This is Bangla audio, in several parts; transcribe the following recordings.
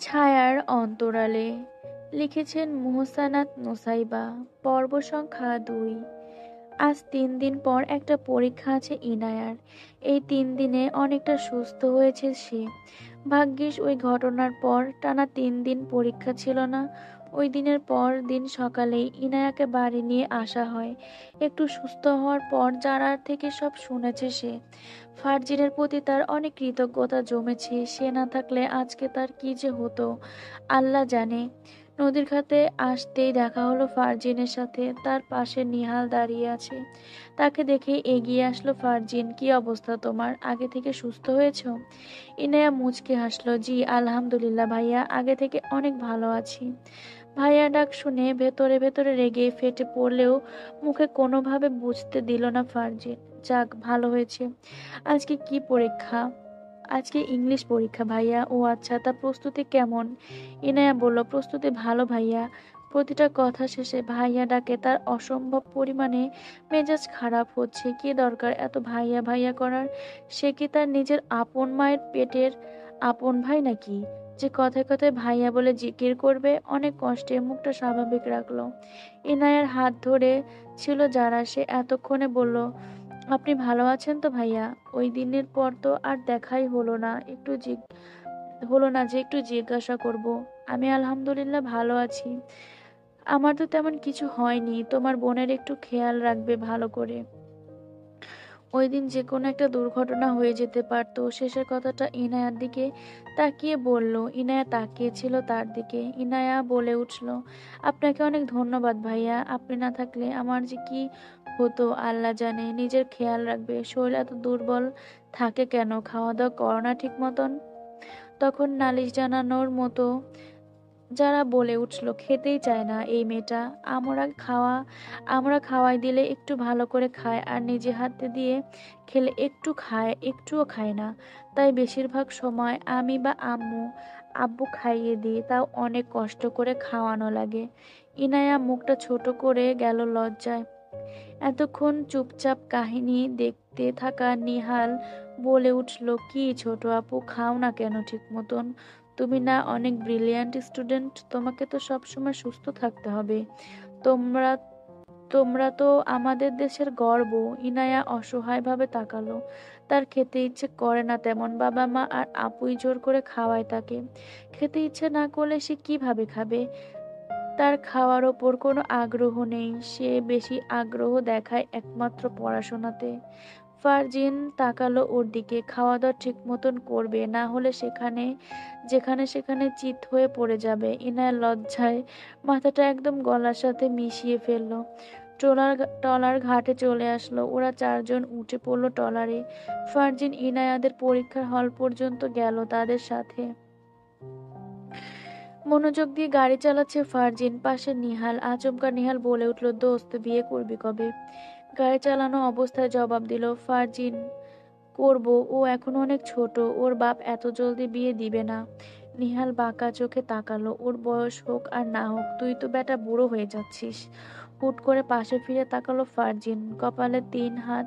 ছায়ার অন্তরালে। লিখেছেন মুহসানাত নুসাইবা। পর্ব সংখ্যা ২। আজ ৩ দিন পর একটা পরীক্ষা আছে ইনায়ার। এই ৩ দিনে অনেকটা সুস্থ হয়েছে সে। ভাগ্যিস ওই ঘটনার পর টানা ৩ দিন পরীক্ষা ছিল না। ওই দিনের পর দিন সকালেই ইনায়াকে বাড়ি নিয়ে আসা হয়। একটু সুস্থ হওয়ার পর জারার থেকে সব শুনেছে সে। ফারজিনের প্রতি তার অনেক কৃতজ্ঞতা জমেছে। সে না থাকলে আজকে তার কি যে হতো আল্লাহ জানে। নদীর ঘাটে আসতেই দেখা হলো ফারজিনের সাথে। তার পাশে নিহাল দাঁড়িয়ে আছে। তাকে দেখে এগিয়ে আসলো ফারজিন। কি অবস্থা তোমার? আগে থেকে সুস্থ হয়েছো? ইনায়া মুচকে হাসলো। জি আলহামদুলিল্লাহ ভাইয়া, আগে থেকে অনেক ভালো আছি। ভাইয়া ডাক শুনে ভেতরে ভেতরে রেগে ফেটে পড়লেও মুখে কোনোভাবে বুঝতে দিল না ফারজিন। যাক ভালো হয়েছে। আজকে কি পরীক্ষা? আজকে ইংলিশ পরীক্ষা ভাইয়া। ও আচ্ছা, তা প্রস্তুতি কেমন? ইনায়া বলল, প্রস্তুতি ভালো ভাইয়া। প্রতিটা কথা শেষে ভাইয়া ডাকে তার অসম্ভব পরিমাণে মেজাজ খারাপ হচ্ছে। কি দরকার এত ভাইয়া ভাইয়া করার? সে কি তার নিজের আপন মায়ের পেটের আপন ভাই নাকি, যে কথায় কথায় ভাইয়া বলে জিকির করবে? অনেক কষ্টে মুখটা স্বাভাবিক রাখলো। ইনায়ার হাত ধরে ছিল যারা, সে এতক্ষণে বলল, আপনি ভালো আছেন তো ভাইয়া? ওই দিনের পর তো আর দেখাই হলো না যে একটু জিজ্ঞাসা করব। আমি আলহামদুলিল্লাহ ভালো আছি। আমার তো তেমন কিছু হয়নি। তোমার বোনের একটু খেয়াল রাখবে ভালো করে। ওই দিন যে কোনো একটা দুর্ঘটনা হয়ে যেতে পারতো। শেষের কথাটা ইনায়ার দিকে তাকিয়ে বলল। ইনায়া তাকিয়েছিল তার দিকে। ইনায়া বলে উঠল, আপনাকে অনেক ধন্যবাদ ভাইয়া। আপনি না থাকলে আমার যে কি হতো আল্লাহ জানে। নিজের খেয়াল রাখবে। শরীর এত দুর্বল থাকে কেন? খাওয়া দাওয়া করো না ঠিক মতন? তখন নালিশ জানানোর মতো যারা বলে উঠল, খেতেই চায় না এই মেয়েটা। আমরা খাওয়াই দিলে একটু ভালো করে খায়, আর নিজে হাতে দিয়ে খেলে একটু খায়, একটুও খায় না। তাই বেশিরভাগ সময় আমি বা আব্বু খাইয়ে দিই, তাও অনেক কষ্ট করে খাওয়ানো লাগে। ইনায়া মুখটা ছোট করে গেল লজ্জায়। এতক্ষণ চুপচাপ কাহিনী দেখতে থাকা নিহাল বলে উঠল, কি ছোট আপু, খাও না কেন ঠিক মতন? তুমি না অনেক ব্রিলিয়ান্ট স্টুডেন্ট, তোমাকে তো সবসময় সুস্থ থাকতে হবে। তোমরা তোমরা তো আমাদের দেশের গর্ব। ইনায়া অসহায়ভাবে তাকালো। তার খেতে ইচ্ছে করে না তেমন। বাবা মা আর আপুই জোর করে খাওয়ায় তাকে। খেতে ইচ্ছে না করলে সে কিভাবে খাবে? তার খাওয়ার ওপর কোনো আগ্রহ নেই। সে বেশি আগ্রহ দেখায় একমাত্র পড়াশোনাতে। ফারজিন তাকালো ওর দিকে। খাওয়া দাওয়া ঠিক মতন করবে, না হলে যেখানে সেখানে চিত হয়ে পড়ে যাবে। ইনার লজ্জায় মাথাটা একদম গলার সাথে মিশিয়ে ফেললো। টলার ঘাটে চলে আসলো। ওরা চারজন উঠে পড়লো টলারে। ফারজিন ইনায়াদের পরীক্ষার হল পর্যন্ত গেল তাদের সাথে। মনোযোগ দিয়ে গাড়ি চালাচ্ছে ফারজিন। পাশে নিহাল। আচমকা নিহাল বলে উঠল, দোস্ত বিয়ে করবি কবে? গাড়ি চালানো অবস্থায় জবাব দিল ফারজিন, করব। ও এখনো অনেক ছোট, ওর বাপ এত জলদি বিয়ে দিবে না। নিহাল বাঁকা চোখে তাকালো। ওর বয়স হোক আর না হোক, তুই তো বেটা বুড়ো হয়ে যাচ্ছিস। হুট করে পাশে ফিরে তাকালো ফারজিন। কপালে 3 হাত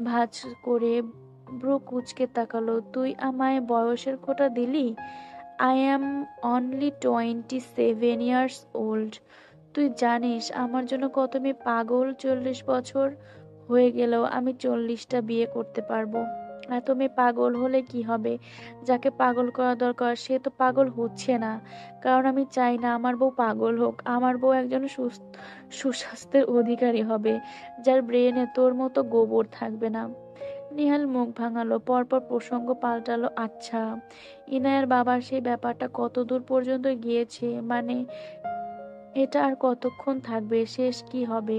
ভাঁজ করে ভ্রু কুঁচকে তাকালো। তুই আমায় বয়সের খোঁটা দিলি? I am only 27 years old. তুই জানিস আমার জন্য কত মেয়ে পাগল? 40 বছর হয়ে গেলেও আমি 40টা বিয়ে করতে পারবো। এত মেয়ে পাগল হলে কি হবে? যাকে পাগল করা দরকার সে তো পাগল হচ্ছে না। কারণ আমি চাই না আমার বউ পাগল হোক। আমার বউ একজন সুস্বাস্থ্যের অধিকারী হবে, যার ব্রেনে তোর মতো গোবর থাকবে না। নিহাল মুখ ভাঙালো। পরপর প্রসঙ্গ পাল্টালো। আচ্ছা, ইনায়ার বাবার সেই ব্যাপারটা কত দূর পর্যন্ত গিয়েছে? মানে এটা আর কতক্ষণ থাকবে? শেষ কি হবে?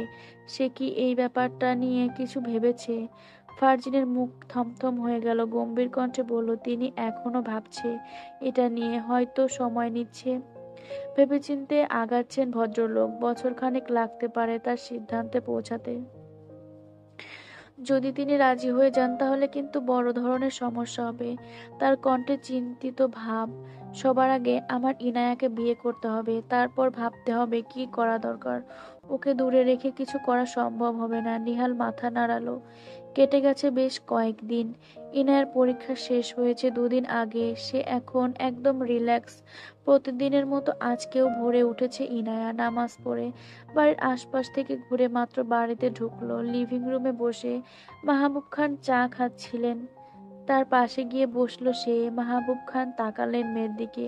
সে কি এই ব্যাপারটা নিয়ে কিছু ভেবেছে? ফারজিনের মুখ থমথম হয়ে গেল। গম্ভীর কণ্ঠে বলল, তিনি এখনো ভাবছে এটা নিয়ে, হয়তো সময় নিচ্ছে। ভেবেচিন্তে আগাচ্ছেন ভদ্রলোক। বছরখানেক লাগতে পারে তার সিদ্ধান্তে পৌঁছাতে। যদি তিনি রাজি হয়ে যান তাহলে কিন্তু বড় ধরনের সমস্যা হবে। তার কণ্ঠে চিন্তিত ভাব। সবার আগে আমার ইনায়াকে বিয়ে করতে হবে, তারপর ভাবতে হবে কি করা দরকার। ওকে দূরে রেখে কিছু করা সম্ভব হবে না। নিহাল মাথা নাড়ালো। কেটে গেছে বেশ কয়েকদিন। ইনায়ার পরীক্ষা শেষ হয়েছে 2 দিন আগে। সে এখন একদম রিল্যাক্স। প্রতিদিনের মতো আজকেও ভোরে উঠেছে ইনায়া, নামাজ পড়ে বাড়ির আশপাশ থেকে ঘুরে মাত্র বাড়িতে ঢুকলো। লিভিং রুমে বসে মাহবুব খান চা খাচ্ছিলেন। তার পাশে গিয়ে বসলো সে। মাহবুব খান তাকালেন মেয়ের দিকে,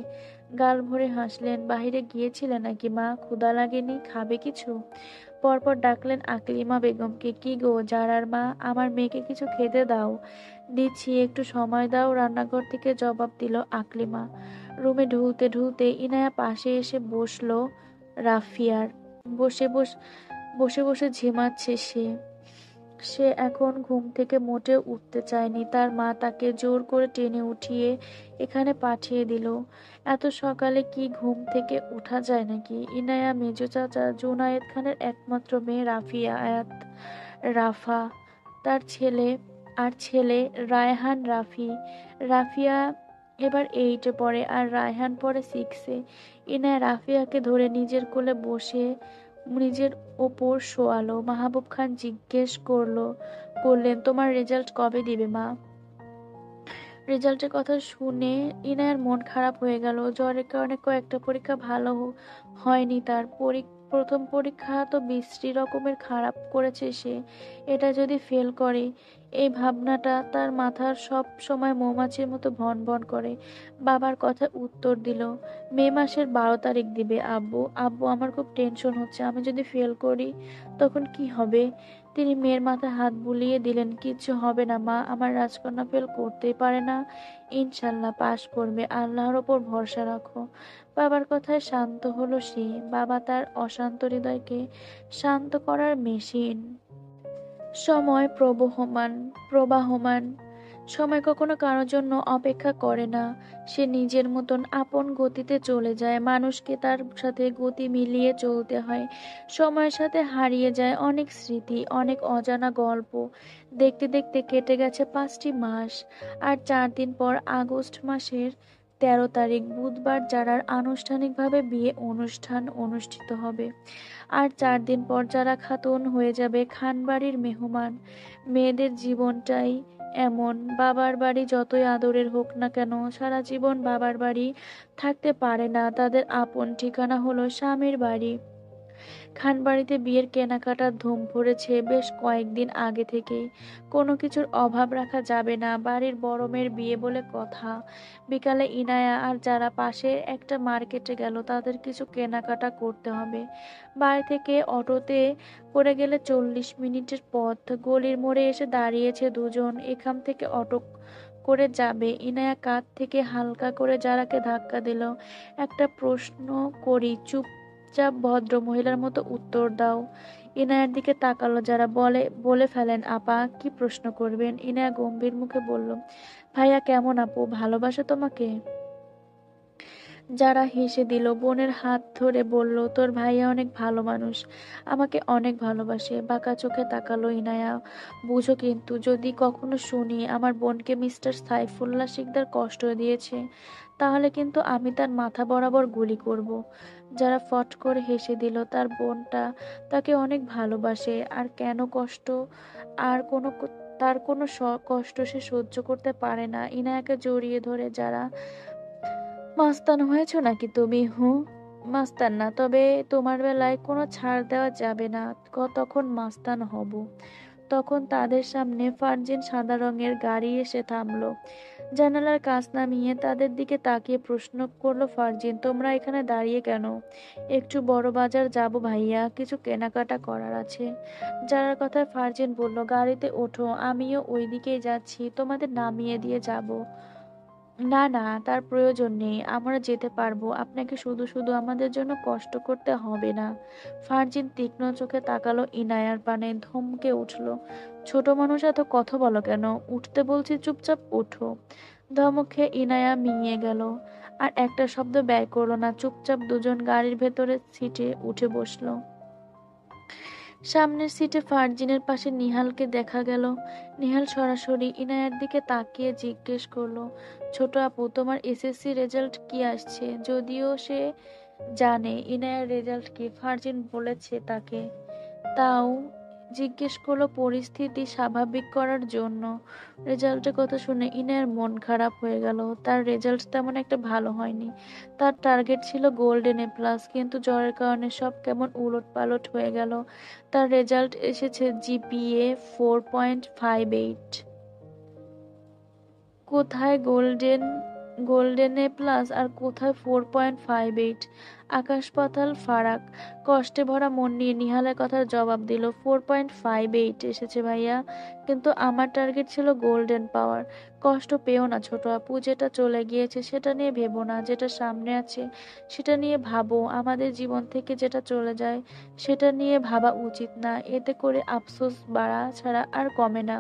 গাল ভরে হাসলেন। বাহিরে গিয়েছিলে নাকি মা? ক্ষুধা লাগেনি? খাবে কিছু? পরপর ডাকলেন আকলিমা বেগমকে। কি গো জারার মা, আমার মেয়েকে কিছু খেতে দাও। দিচ্ছি, একটু সময় দাও, রান্নাঘর থেকে জবাব দিল আকলিমা। রুমে ঢুলতে ঢুলতে ইনায়া পাশে এসে বসলো রাফিয়ার। বসে বসে বসে বসে ঝিমাচ্ছে সে। সে এখন ঘুম থেকে মোটেও উঠতে চায়নি। তার মা তাকে জোর করে টেনে উঠিয়ে এখানে পাঠিয়ে দিল। এত সকালে কি ঘুম থেকে উঠা যায় নাকি? ইনায়া মেজো চাচা জুনায়েদ খানের একমাত্র মেয়ে রাফিয়া আয়াত রাফা, তার ছেলে আর ছেলে রায়হান রাফি। রাফিয়া এবার 8-এ পড়ে আর রায়হান পড়ে 6-এ। ইনায়া রাফিয়াকে ধরে নিজের কোলে বসে নিজের ওপর শোয়ালো। মাহবুব খান জিজ্ঞেস করলেন, তোমার রেজাল্ট কবে দিবে মা? রেজাল্টের কথা শুনে ইনায়ার মন খারাপ হয়ে গেল। জ্বরের কারণে কয়েকটা পরীক্ষা ভালো হয়নি তার। প্রথম পরীক্ষা তো বিশ্রী রকমের খারাপ করেছে সে। এটা যদি ফেল করে, এই ভাবনাটা তার মাথার সব সময় মৌমাছির মতো ভন ভন করে। বাবার কথা উত্তর দিল, মে মাসের 12 তারিখ দিবে আব্বু। আব্বু, আমার খুব টেনশন হচ্ছে, আমি যদি ফেল করি তখন কি হবে? তিনি মেয়ের মাথায় হাত বুলিয়ে দিলেন, কিচ্ছু হবে না মা, আমার রাজকন্যা ফেল করতেই পারে না। ইনশাল্লাহ পাশ করবে, আল্লাহর ওপর ভরসা রাখো। বাবার কথায় শান্ত হলো সে। বাবা তার অশান্ত হৃদয়কে শান্ত করার মেশিন। সময় প্রবাহমান। সময় কখনো কারোর জন্য অপেক্ষা করে না। সে নিজের মতন আপন গতিতে চলে যায়। মানুষকে তার সাথে গতি মিলিয়ে চলতে হয়। সময়ের সাথে হারিয়ে যায় অনেক স্মৃতি, অনেক অজানা গল্প। দেখতে দেখতে কেটে গেছে 5টি মাস। আর 4 দিন পর আগস্ট মাসের 13 তারিখ বুধবার যারার আনুষ্ঠানিকভাবে বিয়ে অনুষ্ঠান অনুষ্ঠিত হবে। আর 4 দিন পর যারা খাতুন হয়ে যাবে খানবাড়ির মেহমান। মেয়েদের জীবনটাই এমন। বাবার বাড়ি যতই আদরের হোক না কেন, সারা জীবন বাবার বাড়ি থাকতে পারে না। তাদের আপন ঠিকানা হলো স্বামীর বাড়ি। খানবাড়িতে বিয়ের কেনাকাটার ধুম পড়েছে বেশ কয়েকদিন আগে থেকেই। কোনো কিছুর অভাব রাখা যাবে না। বাড়ির বড় মেয়ের বিয়ে বলে কথা। বিকালে ইনায়া আর যারা পাশে একটা মার্কেটে গেল, তাদের কিছু কেনাকাটা করতে হবে। বাড়ি থেকে অটোতে করে গেলে 40 মিনিটের পথ। গলির মোড়ে এসে দাঁড়িয়েছে দুজন। এখান থেকে অটো করে যাবে। ইনায়া কাঁধ থেকে হালকা করে যারাকে ধাক্কা দিল। একটা প্রশ্ন করি, চুপচাপ ভদ্র মহিলার মতো উত্তর দাও। ইনায়ার দিকে তাকালো যারা। বলে ফেলেন আপা, কি প্রশ্ন করবেন? ইনায়া গম্ভীর মুখে বলল, ভাইয়া কেমন আপু, ভালোবাসে তোমাকে? যারা হেসে দিল। বোনের হাত ধরে বলল, তোর ভাইয়া অনেক ভালো মানুষ, আমাকে অনেক ভালোবাসে। বাঁকা চোখে তাকালো ইনায়া। বুঝো কিন্তু, যদি কখনো শুনি আমার বোনকে মিস্টার সাইফুল্লাহ শিকদার কষ্ট দিয়েছে, তাহলে কিন্তু আমি তার মাথা বরাবর গুলি করব। যারা ফট করে হেসে দিল। তার বোনটা তাকে অনেক ভালোবাসে, আর কেন কষ্ট? আর কোনো তার কোনো কষ্ট সে সহ্য করতে পারে না। ইনায়াকে জড়িয়ে ধরে যারা, মাস্তান হয়েছো নাকি তুমি? মাস্তান না, তবে তোমার বেলায় কোনো ছাড় দেওয়া যাবে না। তখন মাস্তান হব। তখন তাদের সামনে ফারজিন সাদা রঙের গাড়ি এসে থামলো। জানালার কাঁচ নামিয়ে তাদের দিকে তাকিয়ে প্রশ্ন করলো ফারজিন, তোমরা এখানে দাঁড়িয়ে কেন? একটু বড় বাজার যাব ভাইয়া, কিছু কেনাকাটা করার আছে। যারার কথায় ফারজিন বলল, গাড়িতে ওঠো, আমিও ওই দিকেই যাচ্ছি, তোমাদের নামিয়ে দিয়ে যাব। না না, তার প্রয়োজন নেই, আমরা যেতে পারবো, আপনাকে শুধু শুধু আমাদের জন্য কষ্ট করতে হবে না। ফারজিন তীক্ষ্ণ চোখে তাকালো ইনায়ার পানে, ধমকে উঠল, ছোট মানুষ এত কথা বলো কেন? উঠতে বলছি, চুপচাপ ওঠো। ধমক খেয়ে ইনায়া মিইয়ে গেল। আর একটা শব্দ ব্যয় করলো না। চুপচাপ দুজন গাড়ির ভেতরের সিটে উঠে বসলো। সামনের সিটে ফারজিনের পাশে নিহালকে দেখা গেল। নিহাল সরাসরি ইনায়ার দিকে তাকিয়ে জিজ্ঞেস করলো, ছোট আপু, তোমার এসএসসি রেজাল্ট কি আসছে? যদিও সে জানে ইনায়ার রেজাল্ট কি, ফারজিন বলেছে তাকে, তাও জিজ্ঞেস করলো পরিস্থিতি স্বাভাবিক করার জন্য। রেজাল্টের কথা শুনে ইনায়ার মন খারাপ হয়ে গেল। তার রেজাল্ট তেমন একটা ভালো হয়নি। তার টার্গেট ছিল গোল্ডেন এ প্লাস, কিন্তু জ্বরের কারণে সব কেমন উলট পালট হয়ে গেল। তার রেজাল্ট এসেছে জিপিএ 4.58। কোথায় গোল্ডেন এ প্লাস আর কোথায় 4.58? আকাশ পাতাল ফারাক। কষ্টে ভরা মন নিয়ে নিহালের কথার জবাব দিল, 4.58 এসেছে ভাইয়া, কিন্তু আমার টার্গেট ছিল গোল্ডেন পাওয়ার। কষ্ট পেও না ছোট আপু, যেটা চলে গিয়েছে সেটা নিয়ে ভেবো না, যেটা সামনে আছে সেটা নিয়ে ভাবো। আমাদের জীবন থেকে যেটা চলে যায় সেটা নিয়ে ভাবা উচিত না, এতে করে আফসোস বাড়া ছাড়া আর কমে না।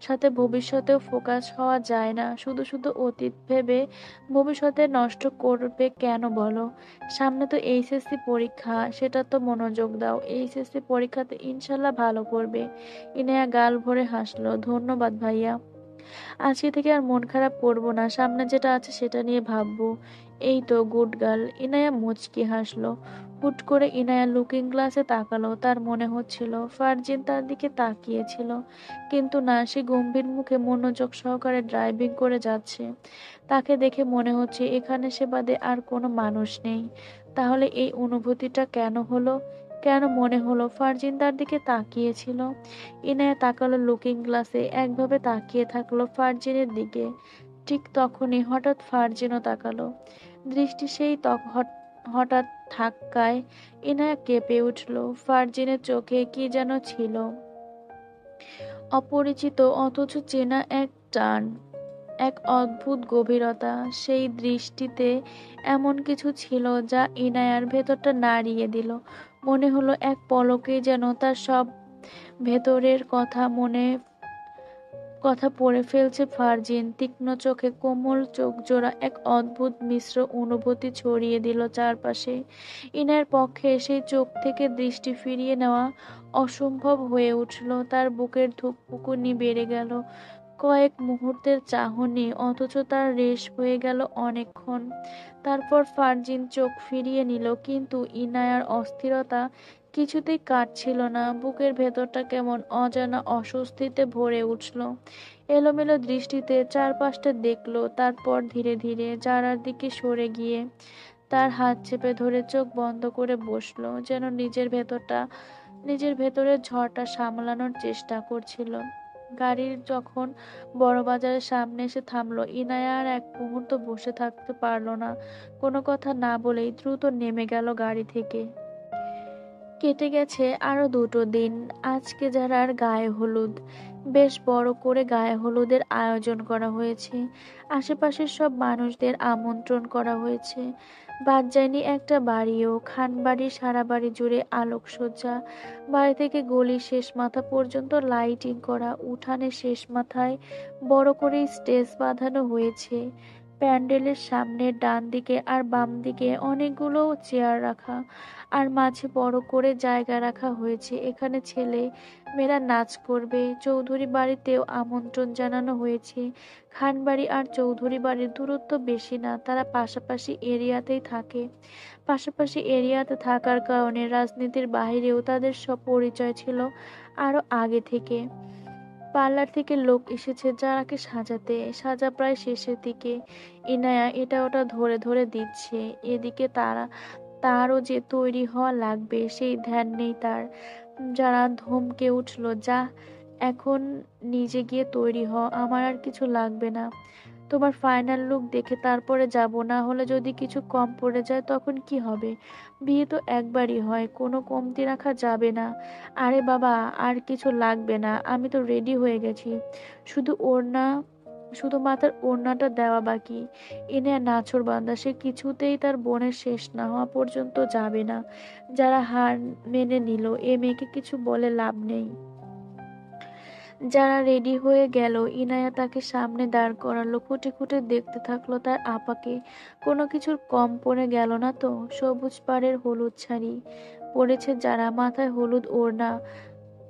সাথে ভবিষ্যতেও ফোকাস হওয়া যায় না, শুধু শুধু অতীত ভেবে ভবিষ্যতে নষ্ট করবে কেন বলো? সামনে তো এইচএসসি পরীক্ষা, সেটা তো মনোযোগ দাও। এইচএসসি পরীক্ষাতে ইনশাল্লাহ ভালো করবে। ইনায়া গাল ভরে হাসলো, ধন্যবাদ ভাইয়া। আজকে থেকে আর মন খারাপ করব না, সামনে যেটা আছে সেটা নিয়ে ভাববো। এই তো গুড গার্ল। ইনায়া মুচকি হাসলো। হুট করে ইনায়া লুকিং গ্লাসে তাকালো। তার মনে হচ্ছিল ফারজিন তার দিকে তাকিয়েছিল, কিন্তু না, সে গম্ভীর মুখে মনোযোগ সহকারে ড্রাইভিং করে যাচ্ছে। তাকে দেখে মনে হচ্ছে এখানে সে বাদে আর কোনো মানুষ নেই। তাহলে এই অনুভূতিটা কেন হলো? কেন মনে হলো ফারজিন তার দিকে তাকিয়েছিল? ইনায়া তাকালো লুকিং গ্লাসে, একভাবে তাকিয়ে থাকলো ফারজিনের দিকে। ঠিক তখনই হঠাৎ ফারজিনও তাকালো। দৃষ্টি সেই হঠাৎ ধাক্কায় ইনায়া কেঁপে উঠল। ফারজিনের চোখে কি যেন ছিল, অপরিচিত অথচ চেনা এক টান, এক অদ্ভুত গভীরতা। সেই দৃষ্টিতে এমন কিছু ছিল যা ইনায়ার ভেতরটা নাড়িয়ে দিল। মনে হলো এক পলকেই যেন তার সব ভেতরের কথা পড়ে ফেলছে ফারজিন। তীক্ষ্ণ চোখে কোমল চোখ জোড়া এক অদ্ভুত মিশ্র অনুভূতি ছড়িয়ে দিল চারপাশে। ইনায়ের পক্ষে সেই চোখ থেকে দৃষ্টি ফিরিয়ে নেওয়া অসম্ভব হয়ে উঠল। তার বুকের ধুকপুকুনি বেড়ে গেল। কয়েক মুহূর্তের চাহনি, অথচ তার রেশ হয়ে গেল অনেকক্ষণ। তারপর ফারজিন চোখ ফিরিয়ে নিল, কিন্তু ইনায়ার অস্থিরতা কিছুতেই কাটছিল না। বুকের ভেতরটা কেমন অজানা অস্বস্তিতে ভরে উঠল। এলোমেলো দৃষ্টিতে চারপাশটা দেখলো, তারপর ধীরে ধীরে জারার দিকে সরে গিয়ে তার হাত চেপে ধরে চোখ বন্ধ করে বসলো, যেন নিজের ভেতরের ঝড়টা সামলানোর চেষ্টা করছিল। গাড়ির যখন বড় বাজারের সামনে এসে থামলো, ইনায়া আর এক মুহূর্ত বসে থাকতে পারলো না। কোনো কথা না বলেই দ্রুত নেমে গেল গাড়ি থেকে। কেটে গেছে আরো 2টো দিন। আজকে যারার গায়ে হলুদ, বেশ বড় করে গায়ে হলুদের আয়োজন করা হয়েছে। আশেপাশের সব মানুষদের আমন্ত্রণ করা হয়েছে। বাদ যায়নি একটা বাড়িও। খানবাড়ির সারা বাড়ি জুড়ে আলোকসজ্জা। বাড়ি থেকে গলির শেষ মাথা পর্যন্ত লাইটিং করা। উঠানের শেষ মাথায় বড় করে স্টেজ বাঁধানো হয়েছে। প্যান্ডেলের সামনে ডান দিকে আর বাম দিকে অনেকগুলো চেয়ার রাখা, আর মাঝে বড় করে জায়গা রাখা হয়েছে। এখানে ছেলে মেয়েরা নাচ করবে। চৌধুরী বাড়িতেও আমন্ত্রণ জানানো হয়েছে। খানবাড়ি আর চৌধুরী বাড়ির দূরত্ব বেশি না, তারা পাশাপাশি এরিয়াতেই থাকে। পাশাপাশি এরিয়াতে থাকার কারণে রাজনীতির বাইরেও তাদের সব পরিচয় ছিল আরো আগে থেকে। পার্লার থেকে লোক এসেছে যারাকে সাজাতে। সাজা প্রায় শেষের দিকে। ইনায়া এটা ওটা ধরে ধরে দিচ্ছে। এদিকে তারও যে তৈরি হওয়া লাগবে সেই ধ্যান নেই তার। যারা ধমকে উঠল, যা এখন নিজে গিয়ে তৈরি হ, আমার আর কিছু লাগবে না। তোমার ফাইনাল লুক দেখে তারপরে যাব, না হলে যদি কিছু কম পড়ে যায় তখন কি হবে? বিয়ে তো একবারই হয়, কোনো কমতি রাখা যাবে না। আরে বাবা, আর কিছু লাগবে না, আমি তো রেডি হয়ে গেছি। শুধু মাথার ওড়নাটা দেওয়া বাকি। এনে নাছোড়বান্দা, সে কিছুতেই তার বোনের শেষ না হওয়া পর্যন্ত যাবে না। যারা হার মেনে নিল, এ মেয়েকে কিছু বলে লাভ নেই। যারা রেডি হয়ে গেল, ইনায়া তাকে সামনে দাঁড় করালো। খুঁটে খুঁটে দেখতে থাকলো তার আপাকে। কোনো কিছুর কম পড়ে গেল না তো? সবুজ পাড়ের হলুদ শাড়ি পরেছে যারা, মাথায় হলুদ ওড়না,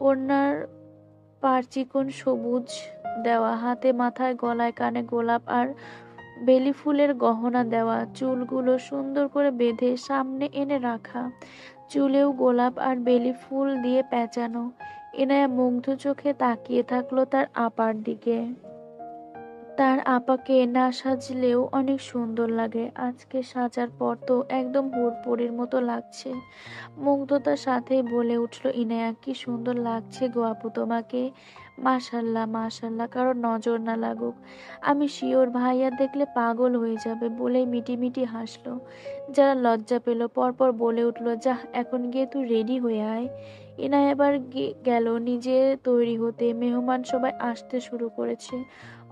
ওড়নার পাড় চিকন সবুজ দেওয়া, হাতে মাথায় গলায় কানে গোলাপ আর বেলি ফুলের গহনা দেওয়া, চুলগুলো সুন্দর করে বেঁধে সামনে এনে রাখা, চুলেও গোলাপ আর বেলি ফুল দিয়ে পেঁচানো। ইনায়া মুগ্ধ চোখে তাকিয়ে থাকলো তার আপার দিকে। তার আপাকে না সাজলেও অনেক সুন্দর লাগে, আজকে সাজার পর তো একদম হুড়পড়ির মতো লাগছে। মুগ্ধতার সাথেই বলে উঠল ইনায়া, কি সুন্দর লাগছে গো আপু তোমাকে। মাশাল্লাহ মাশাল্লাহ, কারো নজর না লাগুক, আমি শিওর ভাইয়া দেখলে পাগল হয়ে যাবে, বলেই মিটি হাসলো। যারা লজ্জা পেল পরপর বলে উঠল, যাহ এখন গিয়ে তুই রেডি হয়ে আয়। ইনায়া এবার গেল নিজে তৈরি হতে। মেহমান সবাই আসতে শুরু করেছে,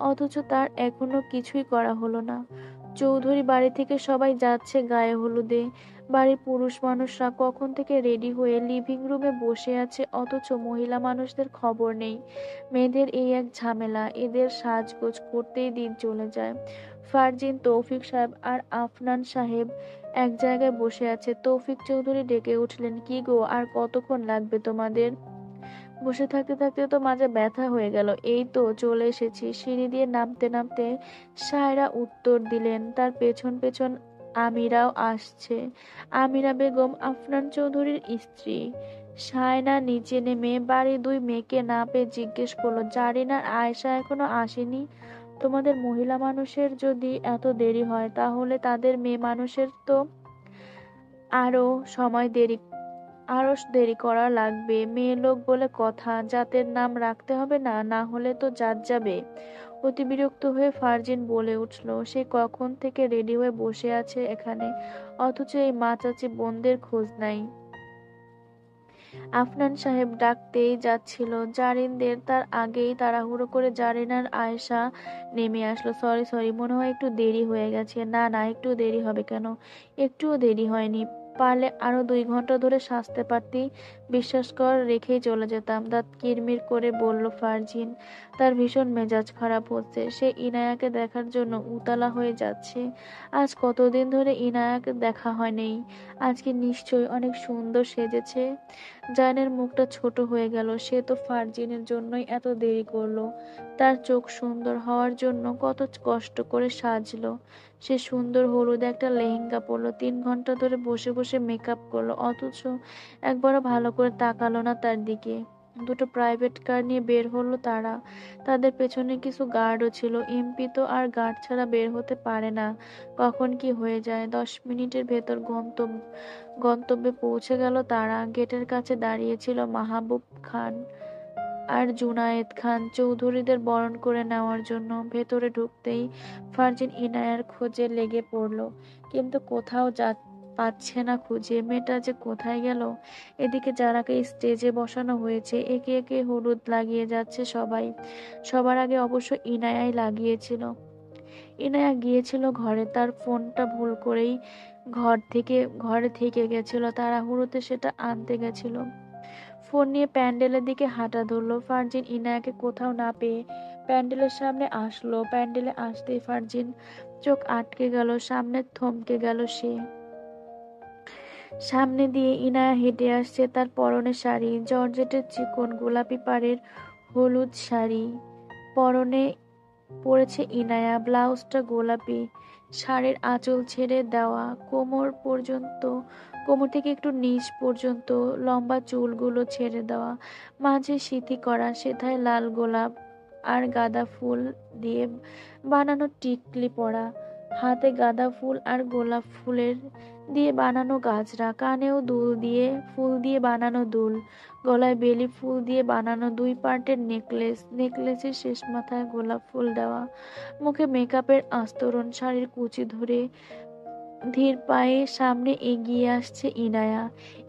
অথচ তার এখনো কিছুই করা হলো না। চৌধুরী বাড়ি থেকে সবাই যাচ্ছে গায়ে হলুদে। বাড়ির পুরুষ মানুষরা কখন থেকে রেডি হয়ে লিভিং রুমে বসে আছে, অথচ মহিলা মানুষদের খবর নেই। মেয়েদের এই এক ঝামেলা, এদের সাজগোজ করতেই দিন চলে যায়। ফারজিন, তৌফিক সাহেব আর আফনান সাহেব এক জায়গায় বসে আছে। তৌফিক চৌধুরী ডেকে উঠলেন, কি গো, আর কতক্ষণ লাগবে তোমাদের? বসে থাকতে থাকতে তো মাঝে ব্যথা হয়ে গেল, এই তো চলে এসেছি। সিঁড়ি দিয়ে নামতে নামতে সায়রা উত্তর দিলেন, তার পেছন পেছন আমিরাও আসছে। আমিরা বেগম আফনান চৌধুরীর স্ত্রী। সায়না নিচে নেমে বাড়ির দুই মেয়েকে না পেয়ে জিজ্ঞেস করলো, জারিনার আয়েশা এখনো আসেনি? তোমাদের মহিলা মানুষের যদি এত দেরি হয়, তাহলে তাদের মেয়ে মানুষের তো আরো সময় আরো দেরি করা লাগবে। মেয়ে লোক বলে কথা, জাতের নাম রাখতে হবে না, না হলে তো জাত যাবে। অতি বিরক্ত হয়ে ফারজিন বলে উঠল, সে কখন থেকে রেডি হয়ে বসে আছে এখানে, অথচ এই মা চাচি বোনদের খোঁজ নাই। আফনান সাহেব ডাকতেই যাচ্ছিল জারিনদের, তার আগেই তাড়াহুড়ো করে জারিন আর আয়েশা নেমে আসলো। সরি সরি, মনে হয় একটু দেরি হয়ে গেছে। না না, একটু দেরি হবে কেন, একটুও দেরি হয়নি, পারলে আরো 2 ঘন্টা ধরে সাজতে পারতি, বিশ্বাস কর রেখেই চলে যেতাম। দাঁত কিরমির করে বলল ফারজিন। তার ভীষণ মেজাজ খারাপ হচ্ছে, সে ইনায়াকে দেখার জন্য উতালা হয়ে যাচ্ছে। আজ কতদিন ধরে ইনায়াকে দেখা হয়নি, আজকে নিশ্চয়ই অনেক সুন্দর সেজেছে। জানের মুখটা ছোট হয়ে গেল, সে তো ফারজিনের জন্যই এত দেরি করলো। তার চোখ সুন্দর হওয়ার জন্য কত কষ্ট করে সাজলো। সে সুন্দর হলুদ একটা লেহেঙ্গা পরলো, 3 ঘন্টা ধরে বসে বসে মেকআপ করলো, অথচ একবারও ভালো করে তাকালো না তার দিকে। দুটো প্রাইভেট কার নিয়ে বের হলো তারা, তাদের পেছনে কিছু গার্ডও ছিল। এমপি তো আর গার্ড ছাড়া বের হতে পারে না, কখন কি হয়ে যায়। 10 মিনিটের ভেতর গন্তব্যে পৌঁছে গেল তারা। গেটের কাছে দাঁড়িয়েছিল মাহবুব খান আর জুনায়েদ খান চৌধুরীদের বরণ করে নেওয়ার জন্য। ভেতরে ঢুকতেই ফারজিন ইনায়ার খোঁজে লেগে পড়ল, কিন্তু কোথাও পাচ্ছে না খুঁজে। মেয়েটা যে কোথায় গেল। এদিকে যারাকে স্টেজে বসানো হয়েছে, একে একে হলুদ লাগিয়ে যাচ্ছে সবাই। সবার আগে অবশ্য ইনায়াই লাগিয়েছিল। ইনায়া গিয়েছিল ঘরে, তার ফোনটা ভুল করেই ঘরে থেকে গেছিল, তাড়াহুড়োতে সেটা আনতে গেছিল। ফোন নিয়ে প্যান্ডেলের দিকে হাঁটা ধরলো। ফারজিন ইনায়াকে কোথাও না পেয়ে প্যান্ডেলের সামনে আসলো। প্যান্ডেলে আসতেই ফারজিন চোখ আটকে গেল, সামনে থমকে গেল সে। সামনে দিয়ে ইনায়া হেঁটে আসছে, তার পরনে শাড়ি, জর্জেটের চিকন গোলাপি পাড়ের হলুদ শাড়ি পরনে পরেছে ইনায়া। ব্লাউজটা গোলাপি, শাড়ির আঁচল ছেড়ে দেওয়া, কোমর থেকে একটু নিচ পর্যন্ত লম্বা চুলগুলো ছেড়ে দেওয়া, মাঝে সিঁথি করা সেথায় লাল গোলাপ আর গাঁদা ফুল দিয়ে বানানো টিকলি পরা, হাতে গাঁদা ফুল আর গোলাপ ফুলের দিয়ে বানানো গাজরা, কানেও ফুল দিয়ে বানানো দুল, গলায় বেলি ফুল দিয়ে বানানো 2 পার্টের নেকলেসের শেষ মাথায় গোলাপ ফুল দেওয়া, মুখে মেকআপের আস্তরণ। শাড়ির কুচি ধরে ধীর পায়ে সামনে এগিয়ে আসছে ইনায়া।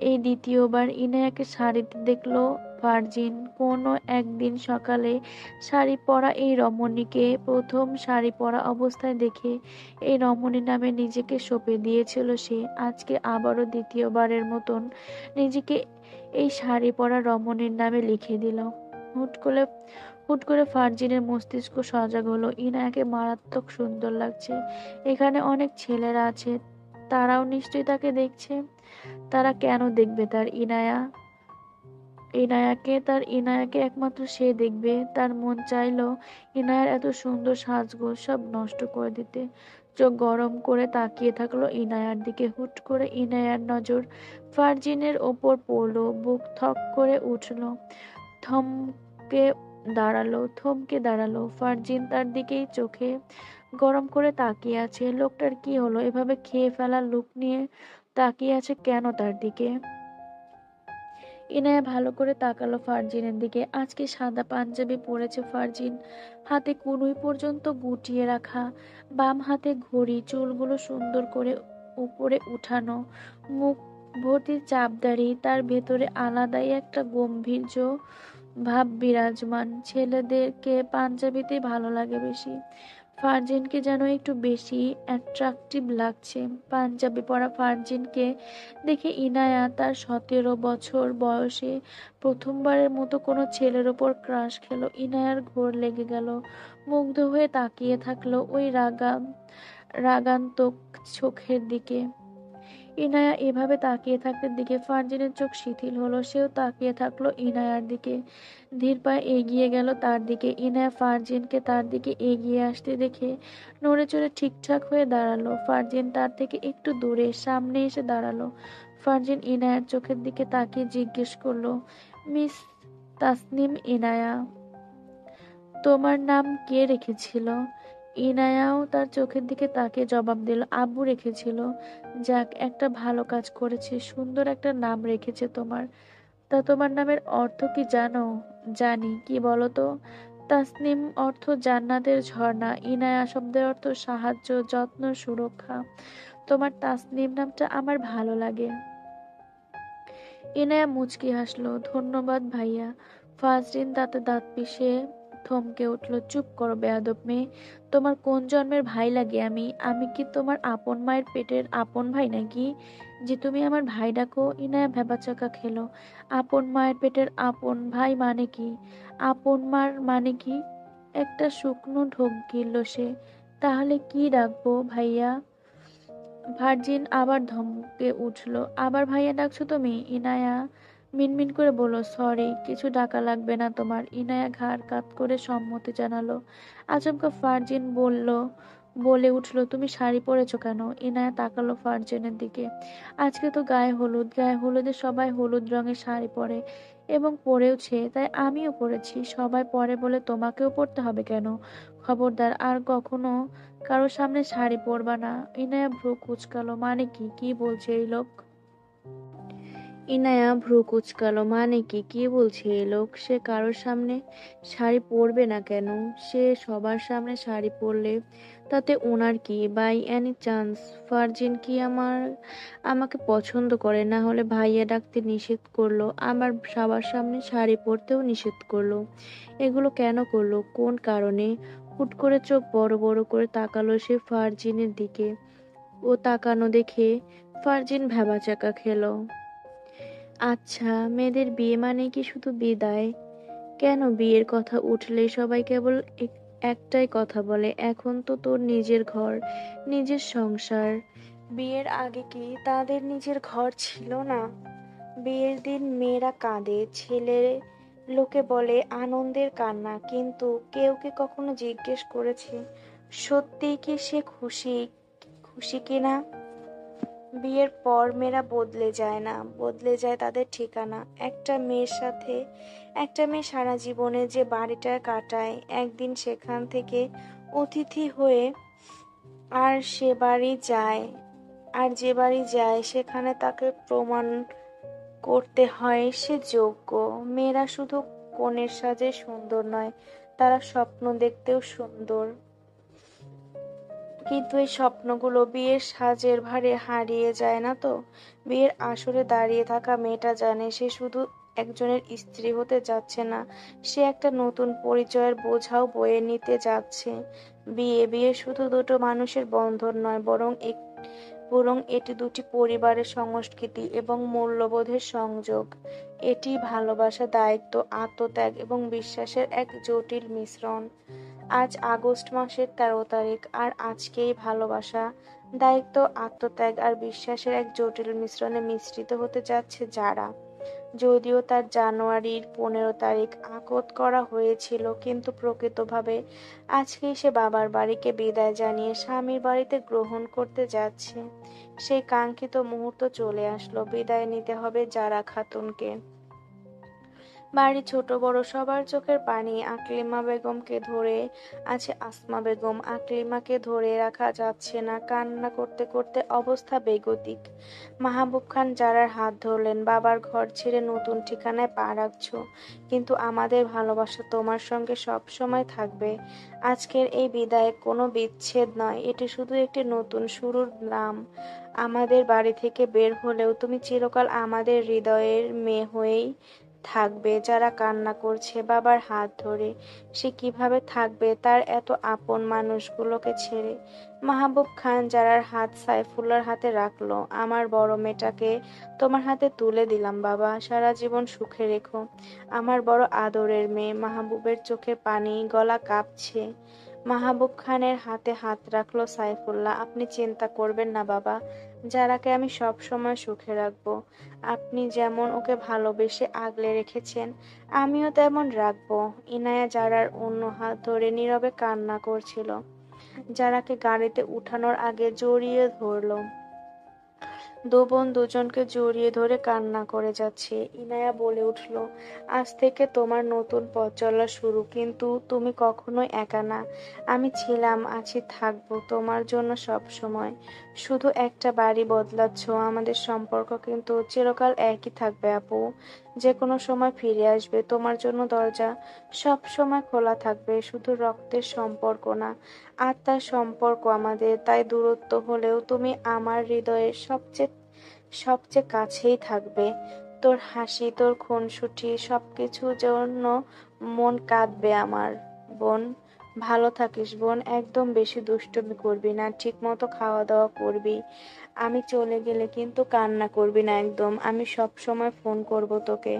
এই দ্বিতীয়বার ইনায়াকে শাড়িতে দেখলো ফারজিন। কোনো একদিন সকালে শাড়ি পরা এই রমণীকে প্রথম শাড়ি পরা অবস্থায় দেখে এই রমণী নামে নিজেকে সঁপে দিয়েছিল সে। আজকে আবারও দ্বিতীয়বারের মতন নিজেকে এই শাড়ি পরা রমণীর নামে লিখে দিল। হুট করে ফারজিনের মস্তিষ্ক সজাগ হলো, ইনায়াকে মারাত্মক সুন্দর লাগছে। এখানে অনেক ছেলেরা আছে, তারাও নিশ্চয়ই তাকে দেখছে। তারা কেন দেখবে ইনায়াকে একমাত্র সে দেখবে। তার মন চাইলো ইনায়ার এত সুন্দর সাজগোজ সব নষ্ট করে দিতে। চোখ গরম করে তাকিয়ে থাকলো ইনায়ার দিকে। হুট করে ইনায়ার নজর ফারজিনের ওপর পড়লো, বুক থক করে উঠল। থমকে দাঁড়ালো। ফারজিন তার দিকেই চোখে গরম করে তাকিয়ে আছে। লোকটার কি হলো? এভাবে খেয়ে ফেলার লুক নিয়ে তাকিয়ে আছে কেন তার দিকে? ইনায়া ভালো করে তাকালো ফারজিনের দিকে। আজকে সাদা পাঞ্জাবি পরেছে ফারজিন, হাতে কনুই পর্যন্ত গুটিয়ে রাখা, বাম হাতে ঘড়ি, চুলগুলো সুন্দর করে উপরে উঠানো, মুখ ভর্তি চাপদাড়ি, তার ভেতরে আলাদাই একটা গম্ভীর্য ভাব বিরাজমান। ছেলেদেরকে পাঞ্জাবিতে ভালো লাগে বেশি। ফারজিনকে যেন একটু বেশি অ্যাট্রাকটিভ লাগছে। পাঞ্জাবি পরা ফারজিনকে দেখে ইনায়া তার 17 বছর বয়সে প্রথমবারের মতো কোনো ছেলের ওপর ক্রাশ খেলো। ইনায়ার ঘোর লেগে গেল। মুগ্ধ হয়ে তাকিয়ে থাকলো ওই রাগান্তক চোখের দিকে। ইনায়া এভাবে তাকিয়ে থাকতে দিকে ফারজিনের চোখ শিথিল হলো। সেও তাকিয়ে থাকলো ইনায়ার দিকে। ধীর পায়ে এগিয়ে গেল তার দিকে। ইনায়া ফারজিনকে তার দিকে এগিয়ে আসতে দেখে নড়ে চড়ে ঠিকঠাক হয়ে দাঁড়ালো। ফারজিন তার থেকে একটু দূরে সামনে এসে দাঁড়ালো। ফারজিন ইনায়ার চোখের দিকে তাকিয়ে জিজ্ঞেস করলো, মিস তাসনিম ইনায়া, তোমার নাম কে রেখেছিল? ইনায়াও তার চোখের দিকে তাকিয়ে জবাব দিল, আব্বু রেখেছিল। যাক, একটা ভালো কাজ করেছে, সুন্দর একটা নাম রেখেছে তোমার। তা তোমার নামের অর্থ কি জানো? জানি। কি বলো তো? তাসনিম অর্থ জান্নাতের ঝর্ণা, ইনায়া শব্দের অর্থ সাহায্য, যত্ন, সুরক্ষা। তোমার তাসনিম নামটা আমার ভালো লাগে। ইনায়া মুচকি হাসলো। ধন্যবাদ ভাইয়া। ফাজরিন দাঁতে দাঁত পিষে থমকে উঠল। চুপ করো বেয়াদব মেয়ে, তোমার কোন জন্মের ভাই লাগে আমি? আমি কি তোমার আপন মায়ের পেটের আপন ভাই নাকি যে তুমি আমার ভাই ডাকো? ইনায়া ভ্যাবাচাকা খেলো। আপন মায়ের পেটের আপন ভাই মানে কি? আপন মার মানে কি? একটা শুকনো ঢোক গিলল সে। তাহলে কি ডাকবো ভাইয়া? ভার্জিন আবার ধমকে উঠল। আবার ভাইয়া ডাকছো তুমি? ইনায়া মিনমিন করে বলল, সরি, কিছু ডাকা লাগবে না তোমার। ইনায়া ঘাড় কাত করে সম্মতি জানালো। আচমকা ফারজিন বলে উঠল, তুমি শাড়ি পরেছো কেন? ইনায়া তাকালো ফারজিনের দিকে। আজকে তো গায়ে হলুদ, গায়ে হলুদে সবাই হলুদ রঙের শাড়ি পরে এবং পরেওছে, তাই আমিও পরেছি। সবাই পরে বলে তোমাকেও পরতে হবে কেন? খবরদার আর কখনো কারো সামনে শাড়ি পরবা না। ইনায়া ভ্রু কুচকালো। মানে কি? কি বলছে এই লোক? মানে কি বলছে এই লোক? সে কারোর সামনে শাড়ি পরবে না কেন? সে সবার সামনে শাড়ি পরলে তাতে ওনার কি? বাই এনি চান্স ফারজিন কি আমাকে পছন্দ করে? না হলে ভাইয়া ডাকতে নিষেধ করলো, আবার সবার সামনে শাড়ি পরতেও নিষেধ করলো। এগুলো কেন করলো? কোন কারণে? হুট করে চোখ বড় বড় করে তাকালো সে ফারজিনের দিকে। ও তাকানো দেখে ফারজিন ভ্যাবাচাকা খেলো। আচ্ছা, মেয়েদের বিয়ে মানে কি শুধু বিদায়? কেন বিয়ের কথা উঠলে সবাই কেবল একটাই কথা বলে, এখন তো তোর নিজের ঘর, নিজের সংসার। বিয়ের আগে কি তাদের নিজের ঘর ছিল না? বিয়ের দিন মেয়েরা কাঁদে, ছেলে লোকে বলে আনন্দের কান্না, কিন্তু কেউ কি কখনো জিজ্ঞেস করেছে সত্যিই কি সে খুশি খুশি কিনা? বিয়ের পর মেয়েরা বদলে যায় না, বদলে যায় তাদের ঠিকানা। একটা মেয়ে সারা জীবনে যে বাড়িটা কাটায়, একদিন সেখান থেকে অতিথি হয়ে আর যে বাড়ি যায় সেখানে তাকে প্রমাণ করতে হয় সে যোগ্য। মেয়েরা শুধু কনের সাজে সুন্দর নয়, তারা স্বপ্ন দেখতেও সুন্দর। কিন্তু এই স্বপ্নগুলো বিয়ের সাজের ভারে হারিয়ে যায় না তো? বিয়ের আসরে দাঁড়িয়ে থাকা মেয়েটা জানে সে শুধু একজনের স্ত্রী হতে যাচ্ছে না, সে একটা নতুন পরিচয়ের বোঝাও বয়ে নিতে যাচ্ছে। বিয়ে শুধু দুটো মানুষের বন্ধন নয়, বরং এটি দুটি পরিবারের সংস্কৃতি এবং মূল্যবোধের সংযোগ। এটি ভালোবাসা, দায়িত্ব, আত্মত্যাগ এবং বিশ্বাসের এক জটিল মিশ্রণ। আজ আগস্ট মাসের 13 তারিখ, আর আজকেই ভালোবাসা, দায়িত্ব, আত্মত্যাগ আর বিশ্বাসের এক জটিল মিশ্রণে মিশ্রিত হতে যাচ্ছে যারা। যদিও তার জানুয়ারির 15 তারিখ আকদ করা হয়েছিল, কিন্তু প্রকৃতভাবে আজকেই সে বাবার বাড়িকে বিদায় জানিয়ে স্বামীর বাড়িতে গ্রহণ করতে যাচ্ছে। সেই কাঙ্ক্ষিত মুহূর্ত চলে আসলো। বিদায় নিতে হবে জারা খাতুনকে। বাড়ির ছোট বড় সবার চোখের পানি আকলিমা বেগমকে ধরে আছে। আসমা বেগম আকলিমাকে ধরে রাখা যাচ্ছে না, কান্না করতে করতে অবস্থা বেগতিক। মাহবুব খান জারার হাত ধরলেন। বাবার ঘর ছেড়ে নতুন ঠিকানায় পা রাখছো, কিন্তু আমাদের ভালোবাসা তোমার সঙ্গে সব সময় থাকবে। আজকের এই বিদায় কোনো বিচ্ছেদ নয়, এটি শুধু একটি নতুন শুরুর নাম। আমাদের বাড়ি থেকে বের হলেও তুমি চিরকাল আমাদের হৃদয়ের মেয়ে হয়েই থাকবে। যারা কান্না করছে বাবার হাত ধরে, সে কিভাবে থাকবে তার এত আপন মানুষগুলোকে ছেড়ে? মাহবুব খান যারার হাত সাইফুল্লাহর হাতে রাখলো। আমার বড় মেয়েটাকে তোমার হাতে তুলে দিলাম বাবা, সারা জীবন সুখে রেখো। আমার বড় আদরের মেয়ে। মাহবুবের চোখে পানি, গলা কাঁপছে। মাহবুব খানের হাতে হাত রাখলো সাইফুল্লাহ। আপনি চিন্তা করবেন না বাবা, যারাকে আমি সব সময় সুখে রাখবো। আপনি যেমন ওকে ভালোবেসে আগলে রেখেছেন, আমিও তেমন রাখবো। ইনায়া জারার অন্য হাত ধরে নীরবে কান্না করছিল। যারাকে গাড়িতে উঠানোর আগে জড়িয়ে ধরলো। দু বোন দুজনকে জড়িয়ে ধরে কান্না করে যাচ্ছে। ইনায়া বলে উঠল, আজ থেকে তোমার নতুন পথ চলা শুরু, কিন্তু তুমি কখনোই একা না। আমি ছিলাম, আছি, থাকবো তোমার জন্য সব সময়। শুধু একটা বাড়ি বদলাচ্ছ, আমাদের সম্পর্ক কিন্তু চিরকাল একই থাকবে আপু। যে কোনো সময় ফিরে আসবে। তোমার জন্য দরজা সব সময় খোলা থাকবে। শুধু রক্তের সম্পর্ক না, আত্মার সম্পর্ক আমাদের। তাই দূরত্ব হলেও তুমি আমার হৃদয়ের সবচেয়ে সবচেয়ে কাছেই থাকবে। তোর হাসি, তোর খুনসুটি, সবকিছুর জন্য মন কাঁদবে আমার। বোন, ভালো থাকিস বোন। একদম বেশি দুষ্টুমি করবি না, ঠিক মতো খাওয়া দাওয়া করবি। আমি চলে গেলে কিন্তু কান্না করবি না একদম। আমি সব সময় ফোন করব তোকে।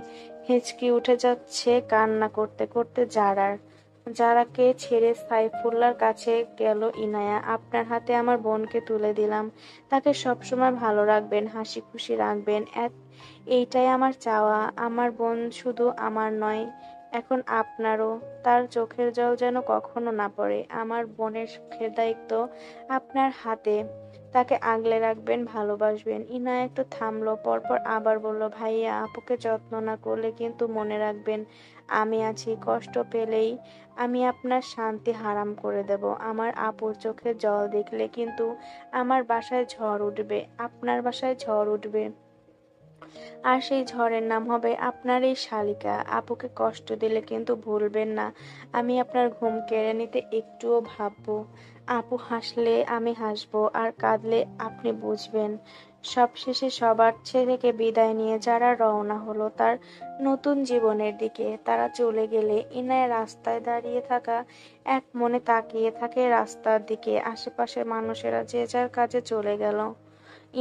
হেঁচকি উঠে যাচ্ছে কান্না করতে করতে জারার। যারাকে ছেড়ে সাইফুল্লাহর কাছে গেল ইনায়া। আপনার হাতে আমার বোনকে তুলে দিলাম, তাকে সবসময় ভালো রাখবেন, হাসি খুশি রাখবেন। এইটাই আমার চাওয়া। আমার বোন শুধু আমার নয়, এখন আপনারও। তার চোখের জল যেন কখনো না পড়ে। আমার বোনের সুখের দায়িত্ব আপনার হাতে। তাকে আগলে রাখবেন, ভালোবাসবেন। ইনায়া একটু থামলো, পরপর আবার বলল, ভাইয়া আপুকে যত্ন না করলে কিন্তু মনে রাখবেন আমি আছি। কষ্ট পেলেই আমি আপনার শান্তি হারাম করে দেব। আমার আপুর চোখে জল দেখলে কিন্তু আমার বাসায় ঝড় উঠবে, আপনার বাসায় ঝড় উঠবে। আর সেই ঝড়ের নাম হবে আপনার এই শালিকা। আপুকে কষ্ট দিলে কিন্তু ভুলবেন না, আমি আপনার ঘুম কেড়ে নিতে একটুও ভাববো। আপু হাসলে আমি হাসবো, আর কাঁদলে আপনি বুঝবেন। সবশেষে সবার থেকে বিদায় নিয়ে যারা রওনা হলো তার নতুন জীবনের দিকে। তারা চলে গেলে ইনায় রাস্তায় দাঁড়িয়ে থাকা এক মনে তাকিয়ে থাকে রাস্তার দিকে। আশেপাশের মানুষেরা যে যার কাজে চলে গেল।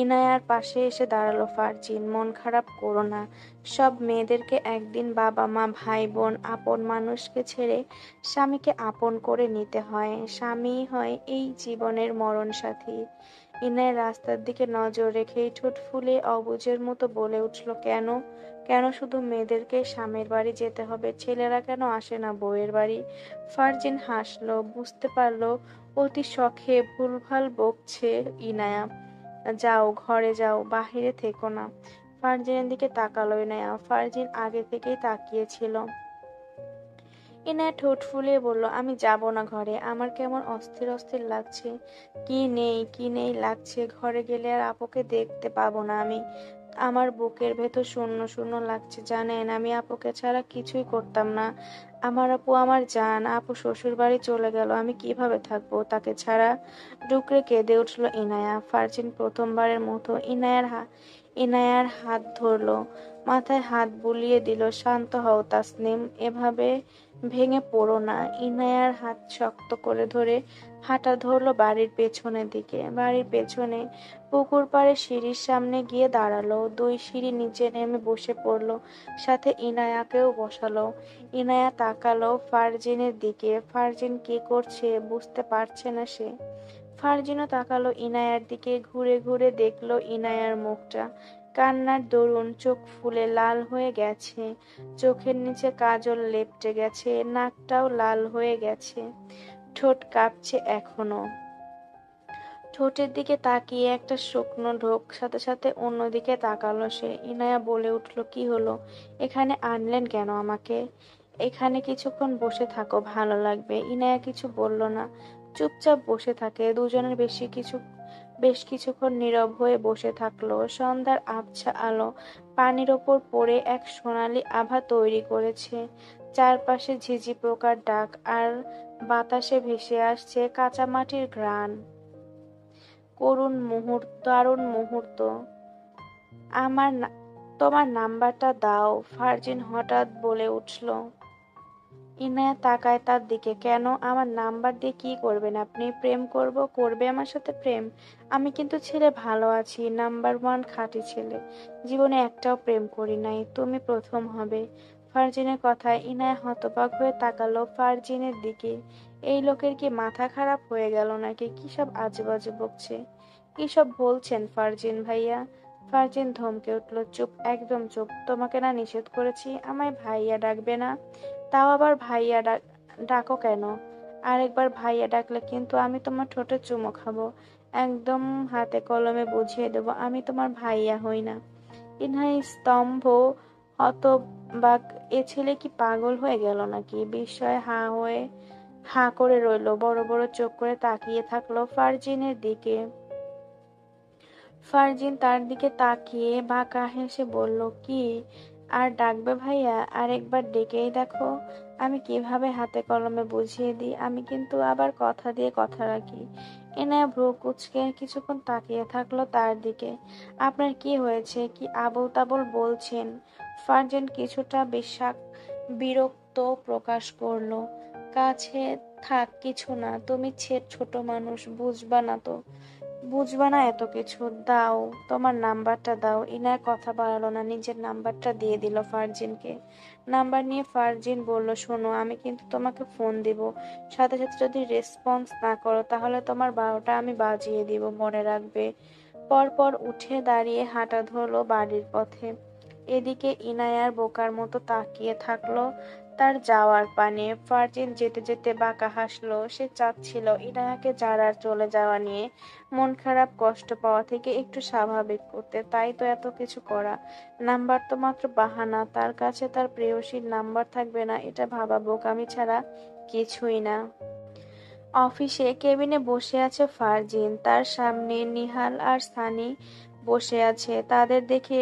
ইনায়ার পাশে এসে দাঁড়ালো ফারজিন। মন খারাপ করো না, সব মেয়েদেরকে একদিন বাবা মা ভাই বোন আপন মানুষকে ছেড়ে স্বামীকে আপন করে নিতে হয়। স্বামী হয় এই জীবনের মরণ সাথী। ইনায় রাস্তার দিকে নজর রেখেই ঠোঁট ফুলে অবুঝের মতো বলে উঠল, কেন কেন শুধু মেয়েদেরকে স্বামীর বাড়ি যেতে হবে? ছেলেরা কেন আসে না বউয়ের বাড়ি? ফারজিন হাসলো, বুঝতে পারলো অতি শখে ভুলভাল বকছে ইনায়া। যাও ঘরে যাও, বাহিরে থেকো না। ফারজিনের দিকে তাকালো ইনায়া। ফারজিন আগে থেকেই তাকিয়েছিল। ইনায়া ঠোঁট ফুলিয়ে বলল, আমি যাব না ঘরে, আমার কেমন অস্থির অস্থির লাগছে। কি নেই লাগছে? ঘরে গেলে আর আপুকে দেখতে পাবো না আমি। আমার বুকের ভেতর শূন্য শূন্য লাগছে। জানেন, আমি আপুকে ছাড়া কিছুই করতাম না। আমার আপু আমার জান। আপু শ্বশুর বাড়ি চলে গেল, আমি কিভাবে থাকবো তাকে ছাড়া? ডুকরে কেঁদে উঠল ইনায়া। ফারজিন প্রথমবারের মতো ইনায়ার হাত ধরলো, মাথায় হাত বুলিয়ে দিল। শান্ত হও তাসনিম, এভাবে ভেঙে পড়ো না। ইনায়ার হাত শক্ত করে ধরে হাঁটা ধরলো বাড়ির পেছনের দিকে। বাড়ির পেছনে পুকুর পাড়ে সিঁড়ির সামনে গিয়ে দাঁড়ালো। 2 সিঁড়ি নিচে নেমে বসে পড়লো, সাথে ইনায়াকেও বসালো। ইনায়া তাকালো ফারজিনের দিকে। ফারজিন কি করছে বুঝতে পারছে না সে। ফারজিনও তাকালো ইনায়ার দিকে। ঘুরে ঘুরে দেখলো ইনায়ার মুখটা কান্নার দরুন চোখ ফুলে লাল হয়ে গেছে। চোখের নিচে কাজল লেপটে গেছে, নাকটাও লাল হয়ে গেছে, ঠোঁট কাঁপছে এখনো। ঠোঁটের দিকে তাকিয়ে একটা শুকনো ঢোক, সাথে সাথে অন্যদিকে তাকালো সে। ইনায়া বলে উঠল, কি হলো? এখানে আনলেন কেন আমাকে? এখানে কিছুক্ষণ বসে থাকো, ভালো লাগবে। ইনায়া কিছু বলল না, চুপচাপ বসে থাকে। দুজনের বেশ কিছুক্ষণ নীরব হয়ে বসে থাকলো। সন্ধ্যার আবছা আলো পানির ওপর পড়ে এক সোনালি আভা তৈরি করেছে। চারপাশে ঝিঝি পোকার ডাক আর বাতাসে ভেসে আসছে কাঁচামাটির ঘ্রাণ। দারুণ মুহূর্ত। আমার না- তোমার নাম্বারটা দাও, ফারজিন হঠাৎ বলে উঠল। ইনায়া তাকায় তার দিকে। কেন? আমার নাম্বার দিয়ে কি করবেন আপনি? প্রেম করবে আমার সাথে প্রেম? আমি কিন্তু ছেলে ভালো আছি, নাম্বার ওয়ান খাঁটি ছেলে। জীবনে একটাও প্রেম করি নাই, তুমি প্রথম হবে। ফারজিনের কথায় ইনায়া হতবাক হয়ে তাকালো ফারজিনের দিকে। এই লোকের কি মাথা খারাপ হয়ে গেল নাকি? কি সব আজেবাজে বকছে? কি সব বলছেন ফারজিন ভাইয়া? ফারজিন ধমকে উঠল, চুপ, একদম চুপ। তোমাকে না নিষেধ করেছি আমায় ভাইয়া ডাকবে না? তাও আবার ডাকো কেন? আরেকবার ভাইয়া ডাকলে কিন্তু আমি তোমার ঠোঁটে চুমো খাবো। একদম হাতে কলমে বুঝিয়ে দেবো আমি তোমার ভাইয়া হই না। ইনাই স্তম্ভ, হতবাক। এ ছেলে কি পাগল হয়ে গেল নাকি? বিস্ময়ে হাঁ করে রইলো, বড় বড় চোখ করে তাকিয়ে থাকলো ফারজিনের দিকে। ফারজিন তার দিকে তাকিয়ে বাঁকা হেসে বলল, কি আর ডাকবে ভাইয়া? আরেকবার ডেকেই দেখো আমি কিভাবে হাতে কলমে বুঝিয়ে দিই। আমি কিন্তু আবার কথা দিয়ে কথা রাখি। এনায়া ভ্রু কুঁচকে কিছুক্ষণ তাকিয়ে থাকলো তার দিকে। আপনার কি হয়েছে? কি আবোল তাবোল বলছেন? ফারজান কিছুটা বিরক্ত প্রকাশ করলো। কাছে থাক, কিছু না। তুমি ছোট মানুষ, বুঝবা না এত কিছু। দাও, তোমার নাম্বারটা দাও। ইনার কথা বাড়ালো না, নিজের নাম্বারটা দিয়ে দিল ফারজিনকে। নাম্বার নিয়ে ফারজিন বলল, শোনো, আমি কিন্তু তোমাকে ফোন দিব, সাথে সাথে যদি রেসপন্স না করো তাহলে তোমার 12টা আমি বাজিয়ে দিব, মনে রাখবে। পরপর উঠে দাঁড়িয়ে হাঁটা ধরলো বাড়ির পথে। এদিকে ইনায়ার বোকার মতো তাকিয়ে থাকলো তার যাওয়ার পানে। ফারজিন যেতে যেতে বাঁকা হাসলো। সে চাচ্ছিল ইনায়াকে জারার চলে যাওয়া নিয়ে মন খারাপ, কষ্ট পাওয়া থেকে একটু স্বাভাবিক করতে, তাই তো এত কিছু করা। নাম্বার তো মাত্র বাহানা, তার কাছে তার প্রেয়সীর নাম্বার থাকবে না এটা ভাবা বোকামি ছাড়া কিছুই না। অফিসে কেবিনে বসে আছে ফারজিন, তার সামনে নিহাল আর সানি বসে আছে। তাদের দেখে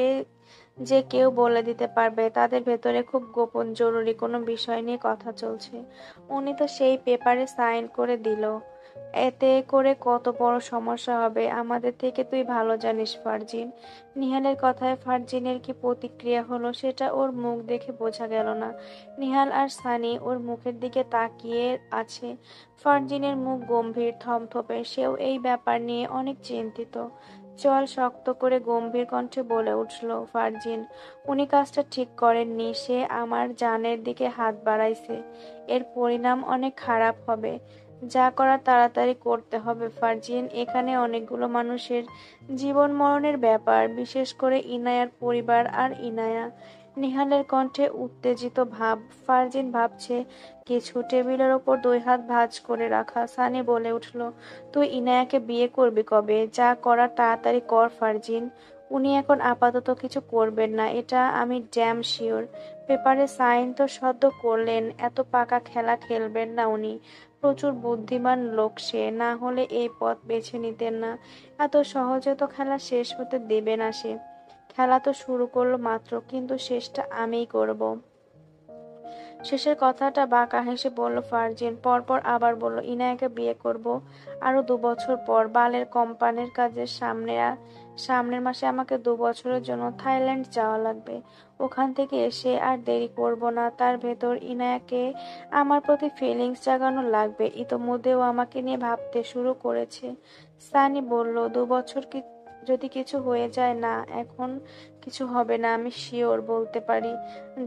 যে কেউ বলে দিতে পারবে তাদের ভেতরে খুব গোপন জরুরি কোনো বিষয় নিয়ে কথা চলছে। উনি তো সেই পেপারে সাইন করে দিল। এতে করে কত বড় সমস্যা হবে আমাদের থেকে তুই ভালো জানিস ফারজিন। নিহালের কথায় ফারজিনের কি প্রতিক্রিয়া হলো সেটা ওর মুখ দেখে বোঝা গেল না। নিহাল আর সানি ওর মুখের দিকে তাকিয়ে আছে। ফারজিনের মুখ গম্ভীর, থমথপে। সেও এই ব্যাপার নিয়ে অনেক চিন্তিত। চল, শক্ত করে গম্ভীর কণ্ঠে বলে উঠল ফারজিন, উনি কাজটা ঠিক করেননি। সে আমার জানের দিকে হাত বাড়াইছে। এর পরিণাম অনেক খারাপ হবে। যা করার তাড়াতাড়ি করতে হবে ফারজিন। এখানে অনেকগুলো মানুষের জীবন মরণের ব্যাপার, বিশেষ করে ইনায়ার পরিবার আর ইনায়া। নিহালের কণ্ঠে উত্তেজিত ভাব। ফারজিন ভাবছে কিছু। টেবিলের ওপর 2 হাত ভাঁজ করে রাখা। সানি বলে উঠল, তুই ইনায়াকে বিয়ে করবি কবে? যা করার তাড়াতাড়ি কর ফারজিন। উনি এখন আপাতত কিছু করবেন না, এটা আমি ড্যাম শিওর। পেপারে সাইন তো সদ্য করলেন, এত পাকা খেলা খেলবেন না উনি। প্রচুর বুদ্ধিমান লোক সে, না হলে এই পথ বেছে নিতেন না। এত সহজে তো খেলা শেষ হতে দেবে না সে। খেলা তো শুরু করলো মাত্র, কিন্তু শেষটা আমিই করব। শেষের কথাটা বাঁকা হেসে বলল ফারজিন। পরপর আবার বলল, ইনায়াকে বিয়ে করব আরো 2 বছর পর। বালের কোম্পানির কাজের সামনের মাসে আমাকে 2 বছরের জন্য থাইল্যান্ড যাওয়া লাগবে। ওখান থেকে এসে আর দেরি করব না। তার ভেতর ইনায়াকে আমার প্রতি ফিলিংস জাগানো লাগবে। ইতোমধ্যেও আমাকে নিয়ে ভাবতে শুরু করেছে। সানি বলল, 2 বছর যদি কিছু হয়ে যায়? না, এখন কিছু হবে না, আমি শিওর বলতে পারি।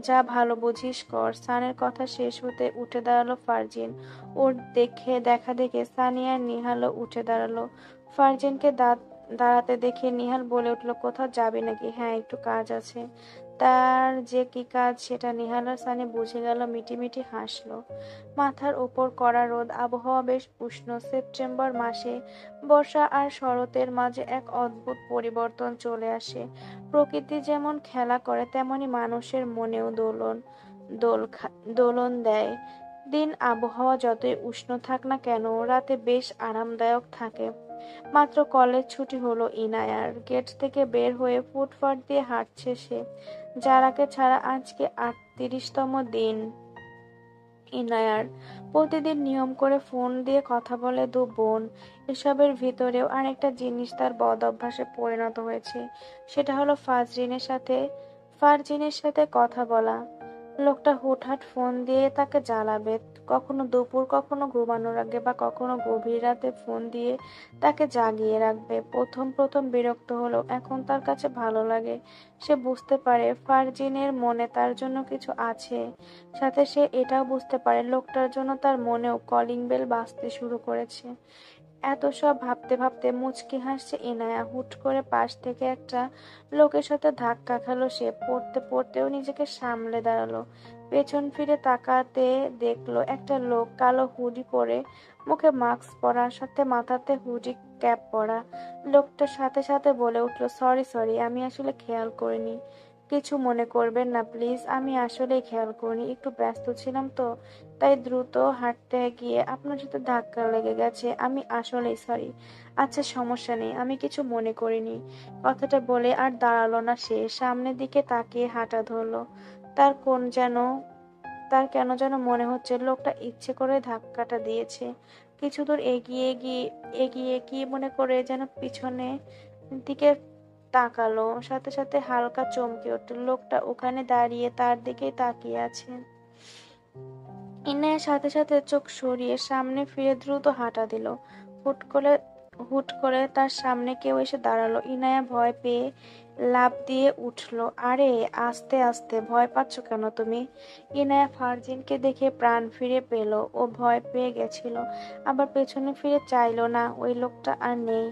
যা ভালো বুঝিস কর। সানের কথা শেষ হতে উঠে দাঁড়ালো ফারজিন। ওর দেখা দেখে সানি আর নিহালও উঠে দাঁড়ালো। ফারজিনকে দাঁড়াতে দেখে নিহাল বলে উঠল, কোথাও যাবি নাকি? হ্যাঁ, একটু কাজ আছে। তার যে কি কাজ সেটা নিহাল আর সানি বুঝে গেল। মিটিমিটি হাসলো। মাথার উপর কড়া রোদ, আবহাওয়া বেশ উষ্ণ। সেপ্টেম্বর মাসে বর্ষা আর শরতের মাঝে এক অদ্ভুত পরিবর্তন চলে আসে। প্রকৃতি যেমন খেলা করে তেমনি মানুষের মনেও দোলন দেয়। দিন আবহাওয়া যতই উষ্ণ থাক না কেন, রাতে বেশ আরামদায়ক থাকে। মাত্র কলেজ ছুটি হলো ইনায়ার। গেট থেকে বের হয়ে ফুটপাত দিয়ে হাঁটছে সে। যারাকে ছাড়া আজকে ৩৮তম দিন ইনায়ার। প্রতিদিন নিয়ম করে ফোন দিয়ে কথা বলে দু বোন। এসবের ভিতরেও আরেকটা জিনিস তার বদ অভ্যাসে পরিণত হয়েছে। সেটা হলো ফারজিনের সাথে কথা বলা। লোকটা হুটহাট ফোন দিয়ে তাকে জ্বালাবে, কখনো দুপুর, কখনো ঘুমানোর আগে, বা কখনো গভীর রাতে ফোন দিয়ে তাকে জাগিয়ে রাখবে। প্রথম প্রথম বিরক্ত হলেও এখন তার কাছে ভালো লাগে। সে বুঝতে পারে ফারজিনের মনে তার জন্য কিছু আছে। সাথে সে এটাও বুঝতে পারে লোকটার জন্য তার মনেও কলিং বেল বাজতে শুরু করেছে। এত সব ভাবতে ভাবতে মুচকি হাসছে ইনায়া। হুট করে পাশ থেকে একটা লোকের সাথে ধাক্কা খেলো সে। পড়তে পড়তেও নিজেকে সামলে দাঁড়ালো। পেছন ফিরে তাকাতে দেখলো একটা লোক, কালো হুডি পরে, মুখে মাস্ক পরা, সাথে মাথাতে হুডি ক্যাপ পরা। লোকটার সাথে সাথে বলে উঠলো, সরি সরি, আমি আসলে খেয়াল করিনি। কিছু মনে করবেন না প্লিজ, আমি আসলেই খেয়াল করিনি, একটু ব্যস্ত ছিলাম তো, তাই দ্রুত হাঁটতে গিয়ে আপনার সাথে ধাক্কা লেগে গেছে, আমি আসলেই সরি। আচ্ছা, সমস্যা নেই, আমি কিছু মনে করিনি। কথাটা বলে আর দাঁড়ালো না সে। সামনের দিকে তাকিয়ে হাঁটা ধরলো। তার কোন যেন তার কেন যেন মনে হচ্ছে লোকটা ইচ্ছে করে ধাক্কাটা দিয়েছে। কিছু দূর এগিয়ে গিয়ে এগিয়ে কি মনে করে যেন পিছনে দিকে তাকালো। সাথে সাথে হালকা চমকে উঠল। লোকটা ওখানে দাঁড়িয়ে তার দিকেই তাকিয়ে আছে। ইনায়া সাথে সাথে চোখ সরিয়ে সামনে ফিরে দ্রুত হাঁটা দিল। হুট করে হুট করে তার সামনে কেউ এসে দাঁড়ালো। ইনায়া ভয় পেয়ে লাফ দিয়ে উঠলো। আরে, আস্তে আস্তে, ভয় পাচ্ছ কেন তুমি? ইনায়া ফারজিনকে দেখে প্রাণ ফিরে পেল। ও ভয় পেয়ে গেছিল, আবার পেছনে ফিরে চাইলো না। ওই লোকটা আর নেই।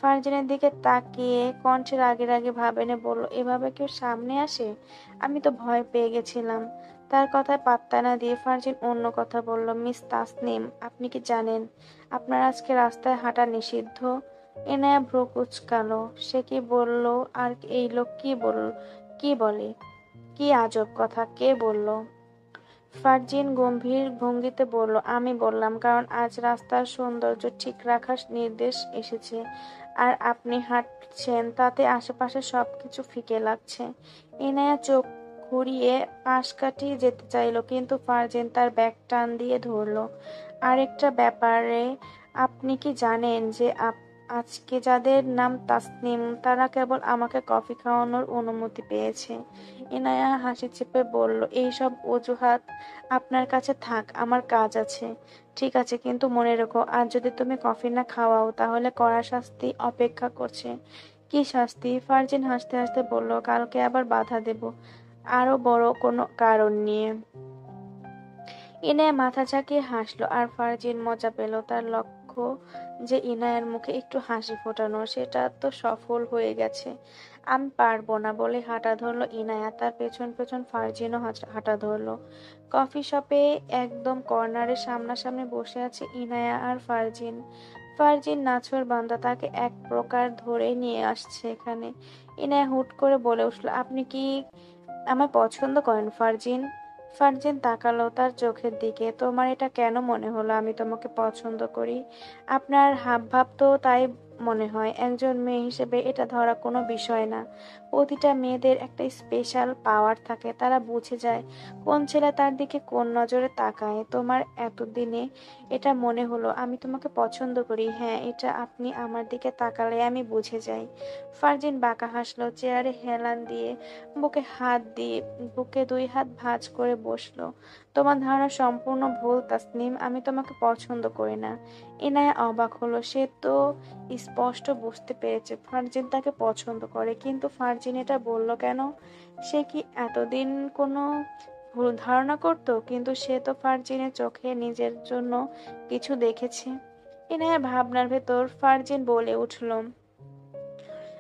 ফারজিনের দিকে তাকিয়ে কণ্ঠের আগে আগে ভাবেনে বলল, এভাবে কেউ সামনে আসে? আমি তো ভয় পেয়ে গেছিলাম। তার কথায় পাত্তা না দিয়ে ফারজিন অন্য কথা বলল, মিস তাসনিম, আপনি কি জানেন আপনার আজকে রাস্তায় হাঁটা নিষিদ্ধ? এনায়া ভ্রু কুঁচকালো। সে কি বলল? আর এই লোক কি বলে? কি আজব কথা, কে বলল? ফারজিন গম্ভীর ভঙ্গিতে বলল, আমি বললাম, কারণ আজ রাস্তার সৌন্দর্য ঠিক রাখার নির্দেশ এসেছে। আর আপনি হাঁটছেন, তাতে আশেপাশে সবকিছু ফিকে লাগছে। ইনায়া চোখ ঘুরিয়ে পাশ কাটিয়ে যেতে চাইল, কিন্তু ফারজিন তার ব্যাগ টান দিয়ে ধরল। আরেকটা ব্যাপারে, আপনি কি জানেন যে আজকে যাদের নাম তাসনিম তারা কেবল আমাকে কফি খাওয়ানোর অনুমতি পেয়েছে? ইনায়া হাসি চেপে বলল, এইসব অজুহাত আপনার কাছে থাক, আমার কাজ আছে। ঠিক আছে, কিন্তু মনে রেখো, আজ যদি তুমি কফি না খাওয়াও তাহলে কড়া শাস্তি অপেক্ষা করছে। কি শাস্তি? ফারজিন হাসতে হাসতে বলল, কালকে আবার বাধা দেব, আরো বড় কোনো কারণ নিয়ে। ইনায়া মাথা ঝাঁকিয়ে হাসলো, আর ফারজিন মজা পেল। তার লক্ষ্য যে ইনায়ার মুখে একটু হাসি ফোটানো, সেটা তো সফল হয়ে গেছে। আমি পারবো না বলে হাঁটা ধরলো ইনায়া। তার পেছন পেছন ফারজিনও হাঁটা ধরলো। কফি শপে একদম কর্নারে সামনাসামনি বসে আছে ইনায়া আর ফারজিন। ফারজিন নাছোড়বান্দা, তাকে এক প্রকার ধরে নিয়ে আসছে এখানে। ইনায়া হুট করে বলে উঠল, আপনি কি আমায় পছন্দ করেন ফারজিন? ফারজিন তাকালো তার চোখের দিকে। তোমার এটা কেন মনে হলো আমি তোমাকে পছন্দ করি? আপনার হাবভাব তো তাই মনে হয়। একজন মেয়ে হিসেবে এটা ধরা কোনো বিষয় না। প্রতিটা মেয়েদের একটা স্পেশাল পাওয়ার থাকে, তারা বুঝে যায় কোন ছেলে তার দিকে কোন নজরে তাকায়। তোমার এতদিনে এটা মনে হলো আমি তোমাকে পছন্দ করি? হ্যাঁ, এটা আপনি আমার দিকে তাকালে আমি বুঝে যাই। ফারজিন বাঁকা হাসলো, চেয়ারে হেলান দিয়ে বুকে দুই হাত ভাঁজ করে বসলো। তোমার ধারণা সম্পূর্ণ ভুল তাসনিম, আমি তোমাকে পছন্দ করি না। ইনায়া অবাক হলো। সে তো স্পষ্ট বুঝতে পেরেছে ফারজিন তাকে পছন্দ করে, কিন্তু ফারজিন এটা বলল কেন? সে কি এতদিন কোনো ভুল ধারণা করতো? কিন্তু সে তো ফারজিনের চোখে নিজের জন্য কিছু দেখেছে। ইনায়া ভাবনার ভেতর। ফারজিন বলে উঠল,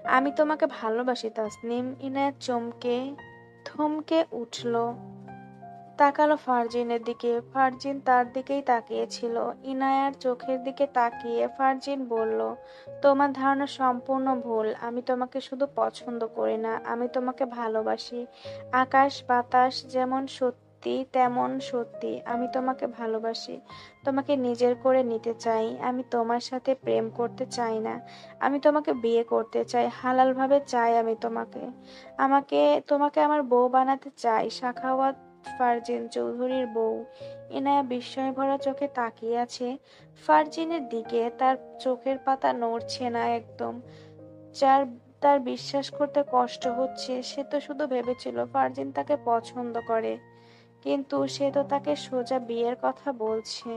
আমি তোমাকে ভালোবাসি তাসনিম। ইনায়াত থমকে উঠল, তাকালো ফারজিনের দিকে। ফারজিন তার দিকেই তাকিয়েছিল। ইনায়ার চোখের দিকে তাকিয়ে ফারজিন বলল, তোমার ধারণা সম্পূর্ণ ভুল। আমি তোমাকে শুধু পছন্দ করি না, আমি তোমাকে ভালোবাসি। আকাশ বাতাস যেমন সত্যি তেমন সত্যি, আমি তোমাকে ভালোবাসি। তোমাকে নিজের করে নিতে চাই। আমি তোমার সাথে প্রেম করতে চাই না, আমি তোমাকে বিয়ে করতে চাই। হালালভাবে চাই আমি তোমাকে। আমাকে তোমাকে আমার বউ বানাতে চাই। সাখাওয়াত ফারজিন চৌধুরীর বউ। ইনায়া বিস্ময় ভরা চোখে তাকিয়ে আছে ফারজিনের দিকে। তার চোখের পাতা নড়ছে না একদম। যার তার বিশ্বাস করতে কষ্ট হচ্ছে, সে তো শুধু ভেবেছিল ফারজিন তাকে পছন্দ করে, কিন্তু সে তো তাকে সোজা বিয়ের কথা বলছে।